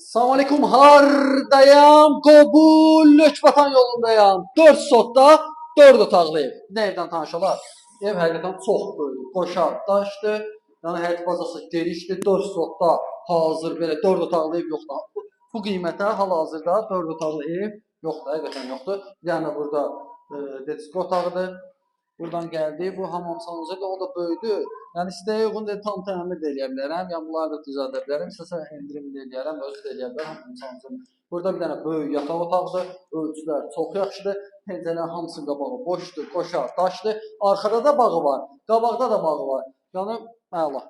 Salam aleyküm, hardayam? Qobul Lökbatan yolundayam. 4 sotda 4 otaqlı ev. Ne evdən tanış olar? Ev həqiqətən çox böyük, qoşar, daşdır. Yəni həyat bazası genişdir. 4 sotda hazır belə 4 otaqlı ev yoxdur. Bu qiymətə hal-hazırda 4 otaqlı ev yoxdur, həqiqətən yoxdur. Bir dənə burada detisko otağıdır. Buradan gəldi. Bu hamam salonu o da böyüdü. Yəni istəyə uyğun da tam təmir də eləyə bilərəm. Yəni bunları da düzəldə bilərəm. İstəsə endirim də eləyərəm, özü də eləyə bilərəm hamam salonu. Burada bir dənə böyük yataq otağıdır. Ölçülər çox yaxşıdır. Pəncərələrin hamısının qabağı boşdur, qoşar, daşdır. Arxada da bağı var, qabaqda da bağı var. Yəni əla.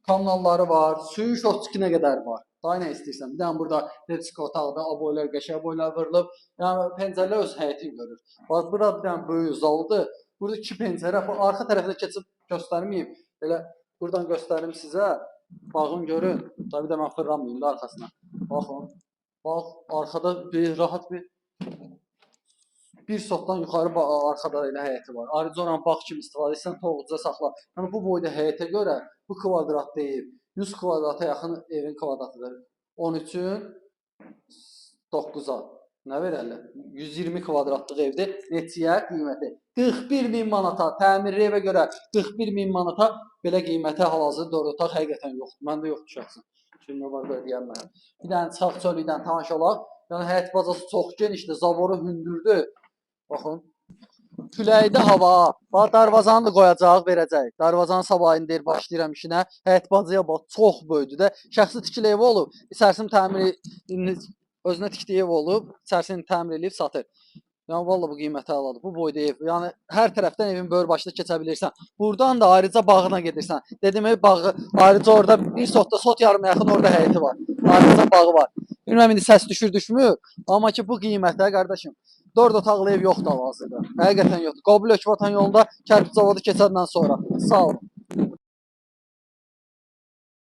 Kanalları var, suyu şotçukinə qədər var. Daha nə istəyirsən? Bir dənə burada detisko otaqda aboylar, qəşəng aboylar vurulub. Yəni pəncərələr öz həyətini görür. Bax burada bir dənə böyük zaldır. Burada 2 pəncərə, arxa tərəfdə keçib göstərməyim. Belə buradan göstərim sizə. Bağın görün. Tabii də mən fırlanmayım da arxasına. Baxın. Bax arxada bir rahat bir sotdan yuxarı arxada elə həyəti var. Ayrıca oranı bağ kimi istifadə etsən toğuca saxla. Yəni bu boyda həyətə görə bu kvadrat deyib. 100 kvadrata yaxın evin kvadratıdır. 13-ün 9-a. Nə verərlər? 120 kvadratlıq evdir. Neçəyə qiyməti? 41.000 manata. Təmirli evə görə 41.000 manata belə qiymətə hal-hazırda 4 otaq həqiqətən yoxdur. Məndə yoxdur şəxsən. Şimdi var da deyəməm. Bir dənə çax çölükdən tanış olaq. Yəni həyət bazası çox genişdir. Zavoru hündürdür. Baxın. Küləkdə hava. Bax darvazanı da qoyacaq, verəcək. Darvazanın sabahını deyir, başlayıram işinə. Həyət bazıya bax, çox böyüdür də. Şəxsi tikili ev olub. İçərisini təmir özünə tikdiyi ev olub. İçərisini təmir edib satır. Yəni vallahi bu qiymətə aladır. Bu boyda ev. Yəni hər tərəfdən evin böyür başına keçə bilirsən. Buradan da ayrıca bağına gedirsən. Dedim bağı ayrıca orada bir sotda sot yarıma yaxın orada həyəti var. Ayrıca bağı var. Bilməm indi səs düşür düşmür. Amma ki bu qiymətə qardaşım 4 otaqlı ev yoxdur hal-hazırda. Həqiqətən yoxdur. Qobul Lökbatan yolunda kərpic zavodu keçəndən sonra. Sağ olun.